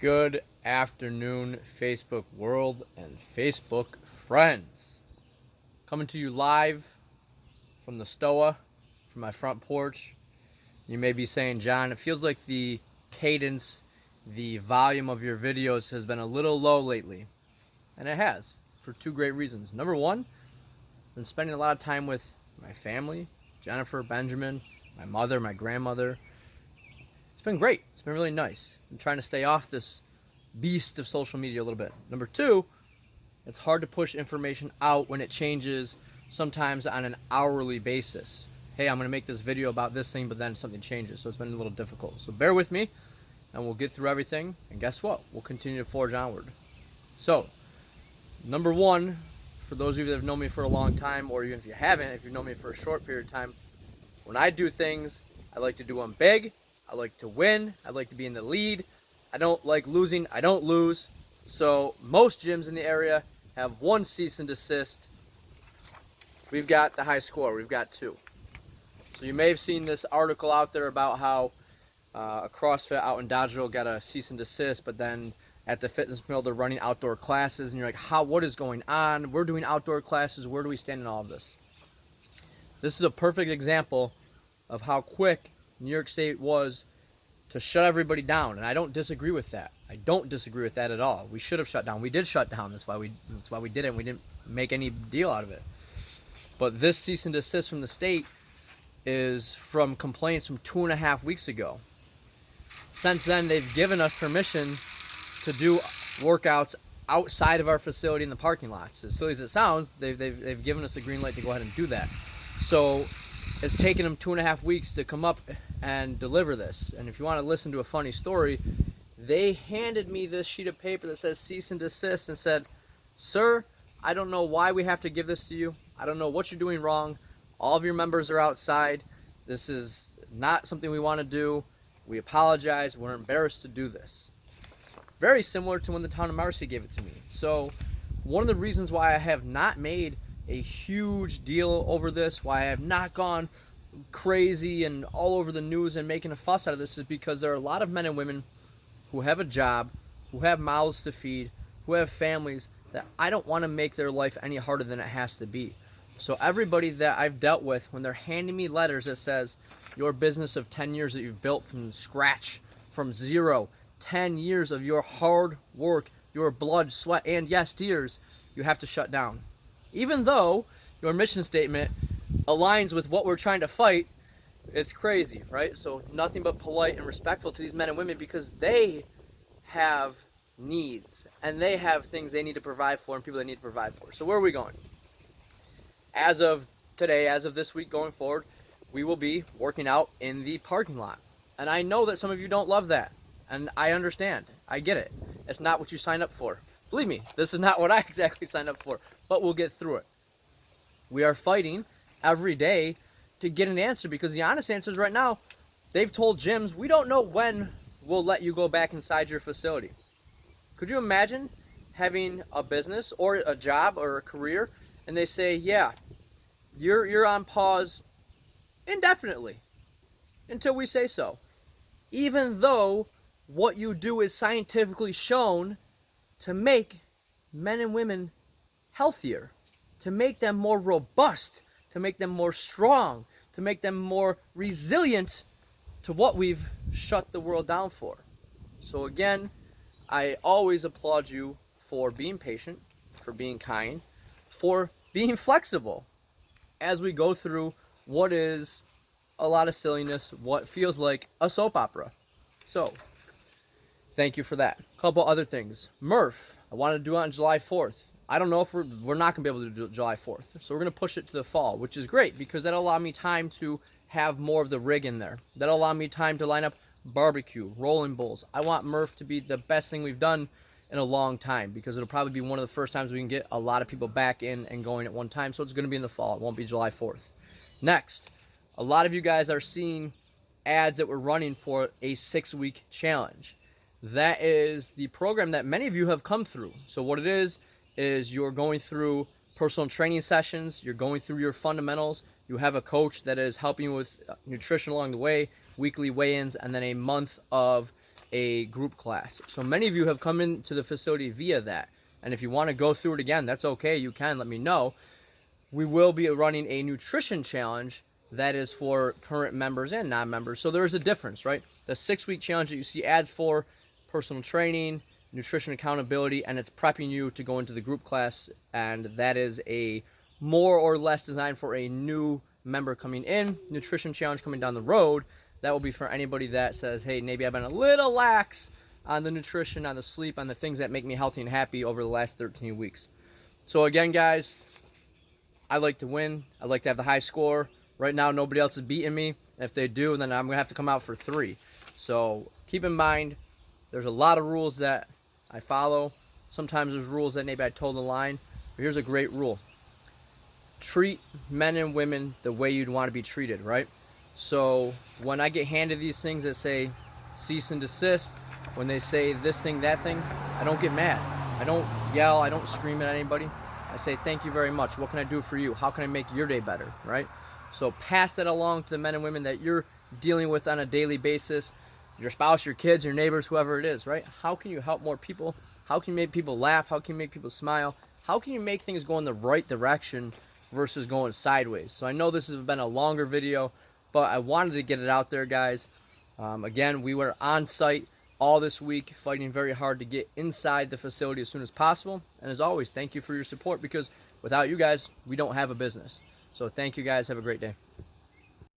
Good afternoon, Facebook world and Facebook friends. Coming to you live from the Stoa, from my front porch. You may be saying, John, it feels like the cadence, the volume of your videos has been a little low lately. And it has, for two great reasons. Number one, I've been spending a lot of time with my family, Jennifer, Benjamin, my mother, my grandmother. It's been great. It's been really nice. I'm trying to stay off this beast of social media a little bit. Number two, it's hard to push information out when it changes sometimes on an hourly basis. Hey, I'm going to make this video about this thing, but then something changes. So it's been a little difficult. So bear with me and we'll get through everything. And guess what? We'll continue to forge onward. So, number one, for those of you that have known me for a long time, or even if you haven't, if you've known me for a short period of time, when I do things, I like to do them big. I like to win. I like to be in the lead. I don't like losing. I don't lose. So most gyms in the area have one cease and desist. We've got the high score. We've got two. So you may have seen this article out there about how a CrossFit out in Dodgeville got a cease and desist, but then at the fitness mill they're running outdoor classes, and you're like, what is going on? We're doing outdoor classes. Where do we stand in all of this? This is a perfect example of how quick New York State was to shut everybody down, and I don't disagree with that. I don't disagree with that at all. We should have shut down. We did shut down. That's why we did it. We didn't make any deal out of it. But this cease and desist from the state is from complaints from 2.5 weeks ago. Since then, they've given us permission to do workouts outside of our facility in the parking lots. As silly as it sounds, they've given us a green light to go ahead and do that. So it's taken them 2.5 weeks to come up and deliver this. And if you want to listen to a funny story, they handed me this sheet of paper that says cease and desist and said, sir, I don't know why we have to give this to you. I don't know what you're doing wrong. All of your members are outside. This is not something we want to do. We apologize. We're embarrassed to do this. Very similar to when the town of Marcy gave it to me. So one of the reasons why I have not made a huge deal over this, why I have not gone crazy and all over the news and making a fuss out of this, is because there are a lot of men and women who have a job, who have mouths to feed, who have families, that I don't want to make their life any harder than it has to be. So everybody that I've dealt with, when they're handing me letters that says your business of 10 years that you've built from scratch, from zero, 10 years of your hard work, your blood, sweat, and yes, tears, you have to shut down. Even though your mission statement aligns with what we're trying to fight, it's crazy, right? So nothing but polite and respectful to these men and women, because they have needs and they have things they need to provide for and people they need to provide for. So where are we going? As of today, as of this week going forward, we will be working out in the parking lot. And I know that some of you don't love that. And I understand. I get it. It's not what you signed up for. Believe me, this is not what I exactly signed up for. But we'll get through it. We are fighting every day to get an answer, because the honest answer is right now, they've told gyms, we don't know when we'll let you go back inside your facility. Could you imagine having a business or a job or a career and they say, yeah, you're on pause indefinitely until we say so, even though what you do is scientifically shown to make men and women healthier, to make them more robust, to make them more strong, to make them more resilient to what we've shut the world down for. So again, I always applaud you for being patient, for being kind, for being flexible as we go through what is a lot of silliness, what feels like a soap opera. So, thank you for that. A couple other things. Murph, I wanted to do it on July 4th. I don't know if we're not going to be able to do July 4th. So we're going to push it to the fall, which is great because that'll allow me time to have more of the rig in there. That'll allow me time to line up barbecue, rolling bowls. I want Murph to be the best thing we've done in a long time, because it'll probably be one of the first times we can get a lot of people back in and going at one time. So it's going to be in the fall. It won't be July 4th. Next, a lot of you guys are seeing ads that we're running for a 6-week challenge. That is the program that many of you have come through. So what it is you're going through personal training sessions, you're going through your fundamentals, you have a coach that is helping you with nutrition along the way, weekly weigh-ins, and then a month of a group class. So many of you have come into the facility via that. And if you want to go through it again, that's okay. You can let me know. We will be running a nutrition challenge that is for current members and non-members. So there is a difference, right? The 6-week challenge that you see ads for, personal training, nutrition accountability, and it's prepping you to go into the group class. And that is a more or less designed for a new member coming in. Nutrition challenge coming down the road, that will be for anybody that says, hey, maybe I've been a little lax on the nutrition, on the sleep, on the things that make me healthy and happy over the last 13 weeks. So again, guys, I like to win. I like to have the high score. Right now, nobody else is beating me. And if they do, then I'm going to have to come out for 3. So keep in mind, there's a lot of rules that I follow. Sometimes there's rules that maybe I toe the line. But here's a great rule. Treat men and women the way you'd want to be treated, right? So when I get handed these things that say cease and desist, when they say this thing, that thing, I don't get mad. I don't yell. I don't scream at anybody. I say, thank you very much. What can I do for you? How can I make your day better, right? So pass that along to the men and women that you're dealing with on a daily basis, your spouse, your kids, your neighbors, whoever it is, right? How can you help more people? How can you make people laugh? How can you make people smile? How can you make things go in the right direction versus going sideways? So I know this has been a longer video, but I wanted to get it out there, guys. Again, we were on site all this week, fighting very hard to get inside the facility as soon as possible. And as always, thank you for your support, because without you guys, we don't have a business. So thank you guys. Have a great day.